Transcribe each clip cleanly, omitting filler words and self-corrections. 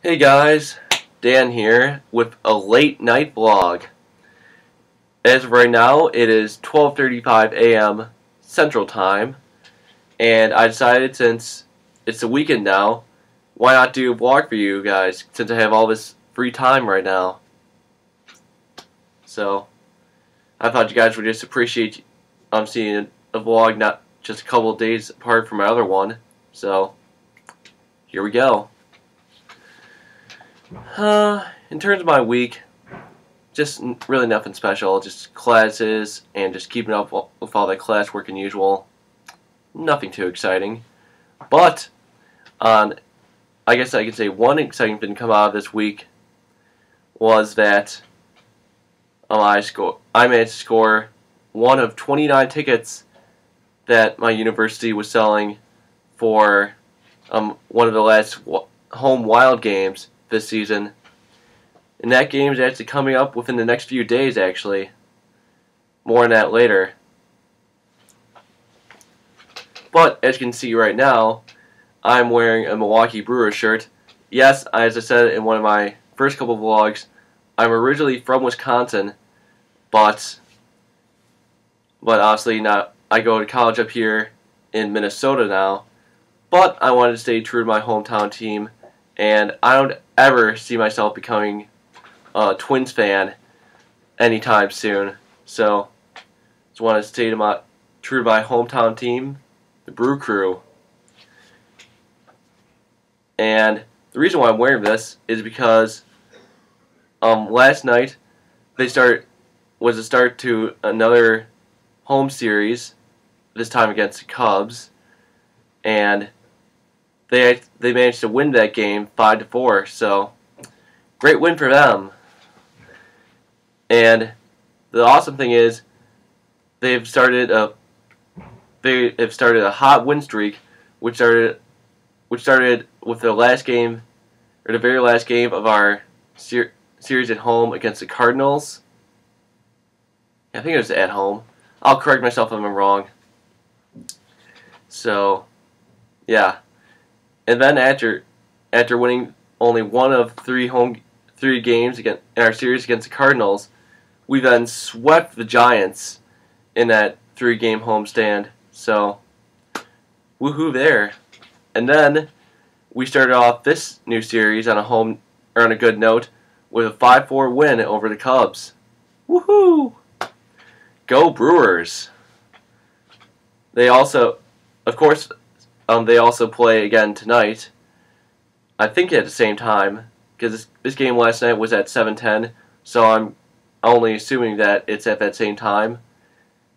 Hey guys, Dan here with a late night vlog. As of right now, it is 12:35 a.m. Central Time, and I decided since it's the weekend now, why not do a vlog for you guys since I have all this free time right now. So, I thought you guys would just appreciate seeing a vlog not just a couple of days apart from my other one. So, here we go. In terms of my week, just really nothing special. Just classes and just keeping up with all that classwork and usual. Nothing too exciting. But, I guess I could say one exciting thing to come out of this week was that I managed to score one of 29 tickets that my university was selling for one of the last home Wild games this season, and that game is actually coming up within the next few days. Actually, more on that later. But as you can see right now, I'm wearing a Milwaukee Brewers shirt. Yes, as I said in one of my first couple of vlogs, I'm originally from Wisconsin, but obviously not. I go to college up here in Minnesota now, but I wanted to stay true to my hometown team, and I don't ever see myself becoming a Twins fan anytime soon. So, just want to stay true to my hometown team, the Brew Crew. And the reason why I'm wearing this is because last night was the start to another home series, this time against the Cubs, and they managed to win that game 5-4. So great win for them. And the awesome thing is they've started a hot win streak, which started with the last game, or the very last game of our series at home against the Cardinals. I think it was at home. I'll correct myself if I'm wrong. So, yeah. And then after winning only one of three games in our series against the Cardinals, we then swept the Giants in that 3-game homestand. So, woohoo there. And then we started off this new series on a good note with a 5-4 win over the Cubs. Woohoo! Go Brewers! They also, of course, they also play again tonight. I think at the same time, because this game last night was at 7:10, so I'm only assuming that it's at that same time.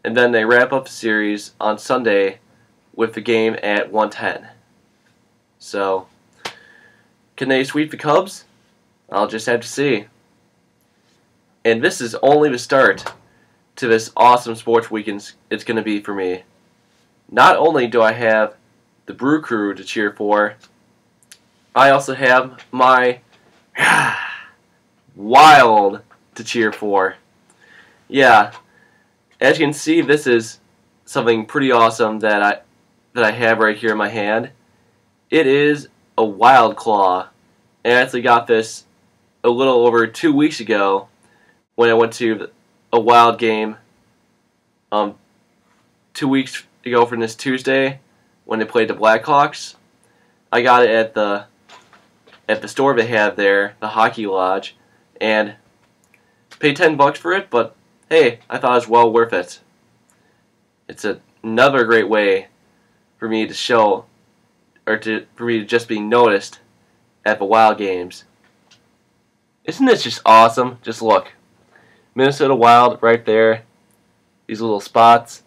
And then they wrap up the series on Sunday with the game at 1:10. So, can they sweep the Cubs? I'll just have to see. And this is only the start to this awesome sports weekend it's going to be for me. Not only do I have the Brew Crew to cheer for, I also have my Wild to cheer for. Yeah, as you can see, this is something pretty awesome that I have right here in my hand. It is a Wild Claw, and I actually got this a little over 2 weeks ago when I went to a Wild game 2 weeks ago from this Tuesday when they played the Blackhawks. I got it at the store they have there, the Hockey Lodge, and paid $10 for it, but hey, I thought it was well worth it. It's another great way for me to show, or for me to just be noticed at the Wild games. Isn't this just awesome? Just look. Minnesota Wild right there. These little spots.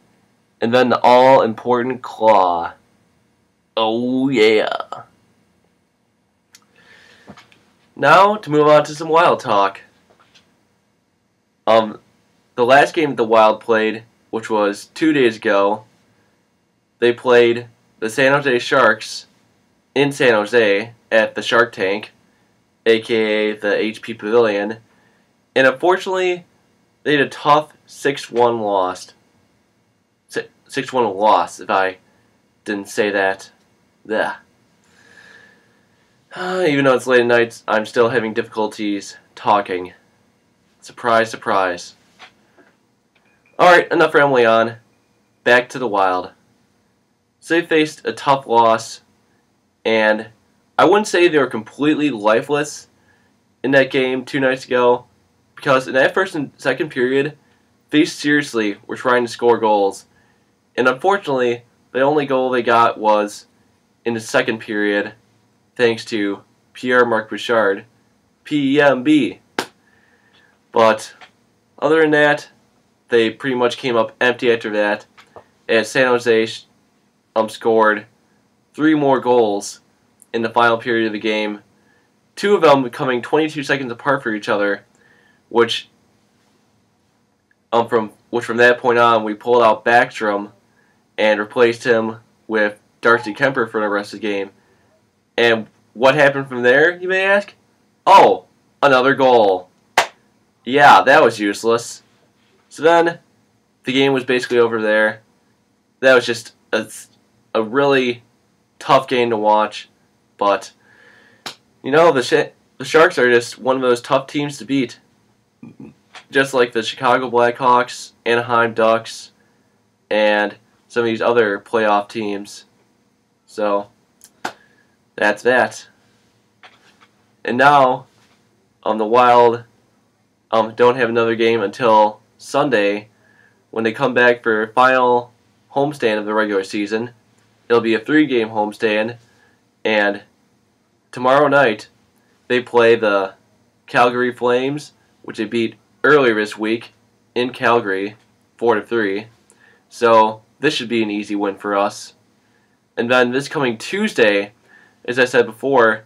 And then the all-important claw. Oh yeah. Now to move on to some Wild talk. The last game the Wild played, which was 2 days ago, they played the San Jose Sharks in San Jose at the Shark Tank, aka the HP Pavilion, and unfortunately they had a tough 6-1 loss. 6-1 loss, if I didn't say that. Yeah. Even though it's late at night, I'm still having difficulties talking. Surprise, surprise. Alright, enough rambling on. Back to the Wild. So they faced a tough loss, and I wouldn't say they were completely lifeless in that game 2 nights ago, because in that first and second period, they seriously were trying to score goals. And unfortunately, the only goal they got was in the second period, thanks to Pierre-Marc Bouchard, PMB. But other than that, they pretty much came up empty after that, as San Jose scored 3 more goals in the final period of the game, 2 of them coming 22 seconds apart for each other, which from that point on we pulled out Backstrom and replaced him with Darcy Kemper for the rest of the game. And what happened from there, you may ask? Oh, another goal. Yeah, that was useless. So then, the game was basically over there. That was just a really tough game to watch. But, you know, the Sharks are just one of those tough teams to beat. Just like the Chicago Blackhawks, Anaheim Ducks, and some of these other playoff teams. So, that's that. And now, the Wild don't have another game until Sunday, when they come back for final homestand of the regular season. It'll be a 3-game homestand, and tomorrow night they play the Calgary Flames, which they beat earlier this week in Calgary, 4-3. So this should be an easy win for us. And then this coming Tuesday, as I said before,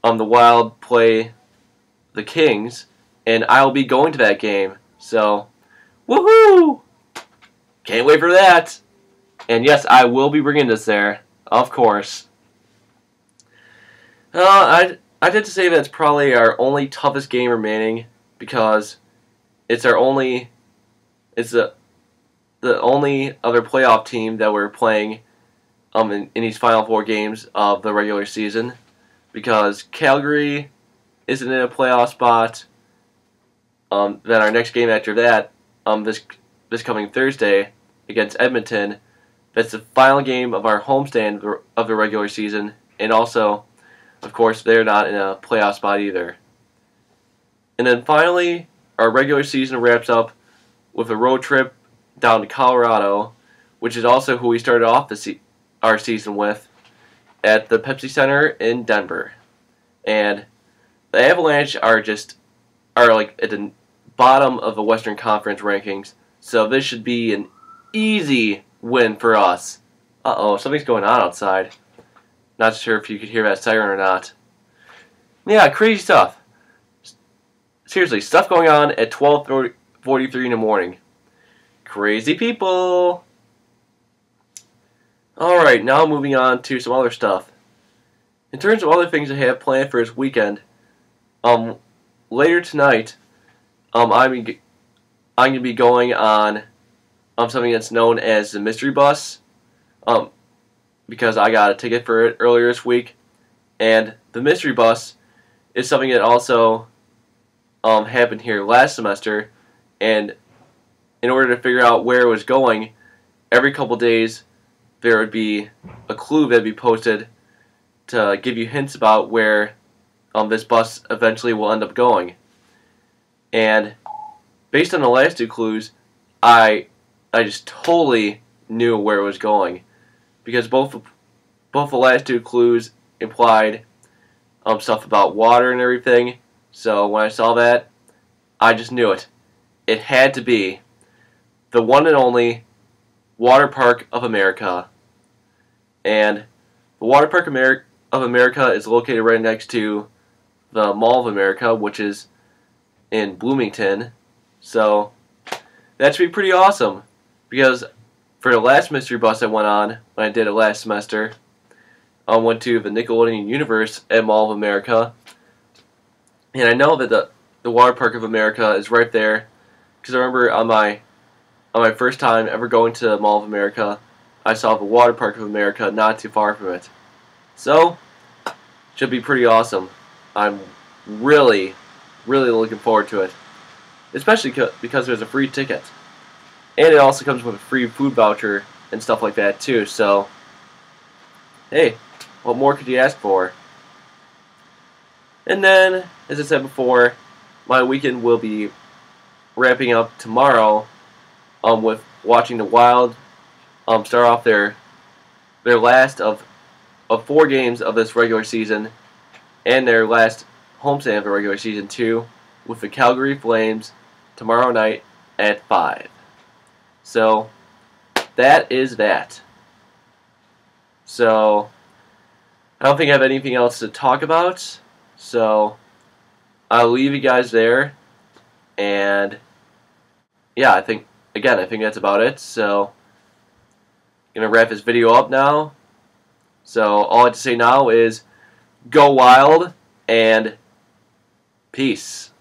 the Wild play the Kings, and I'll be going to that game. So, woohoo! Can't wait for that. And yes, I will be bringing this there, of course. I did to say that's probably our only toughest game remaining, because it's the only other playoff team that we're playing in these final 4 games of the regular season, because Calgary isn't in a playoff spot. Then our next game after that, this coming Thursday against Edmonton, that's the final game of our homestand of the regular season, and also, of course, they're not in a playoff spot either. And then finally, our regular season wraps up with a road trip down to Colorado, which is also who we started off our season with, at the Pepsi Center in Denver. And the Avalanche are like at the bottom of the Western Conference rankings, so this should be an easy win for us. Uh-oh, something's going on outside. Not sure if you could hear that siren or not. Yeah, crazy stuff. Seriously, stuff going on at 12:43 in the morning. Crazy people. Alright, now moving on to some other stuff. In terms of other things I have planned for this weekend, later tonight, I'm going to be going on something that's known as the Mystery Bus, because I got a ticket for it earlier this week. And the Mystery Bus is something that also happened here last semester, and in order to figure out where it was going, every couple days there would be a clue that would be posted to give you hints about where this bus eventually will end up going. And based on the last 2 clues, I just totally knew where it was going, because both the last 2 clues implied stuff about water and everything. So when I saw that, I just knew it. It had to be the one and only Water Park of America. And the Water Park of America is located right next to the Mall of America, which is in Bloomington. So that should be pretty awesome, because for the last mystery bus I went on when I did it last semester, I went to the Nickelodeon Universe at Mall of America, and I know that the Water Park of America is right there, because I remember on my first time ever going to Mall of America, I saw the Water Park of America not too far from it. So Should be pretty awesome. I'm really, really looking forward to it. Especially because there's a free ticket. And it also comes with a free food voucher and stuff like that too. So, hey, what more could you ask for? And then, as I said before, my weekend will be wrapping up tomorrow with watching the Wild start off their last of 4 games of this regular season and their last homestand of the regular season too, with the Calgary Flames tomorrow night at 5. So that is that. So I don't think I have anything else to talk about. So I'll leave you guys there. And yeah, I think that's about it. So I'm going to wrap this video up now. So all I have to say now is go Wild and peace.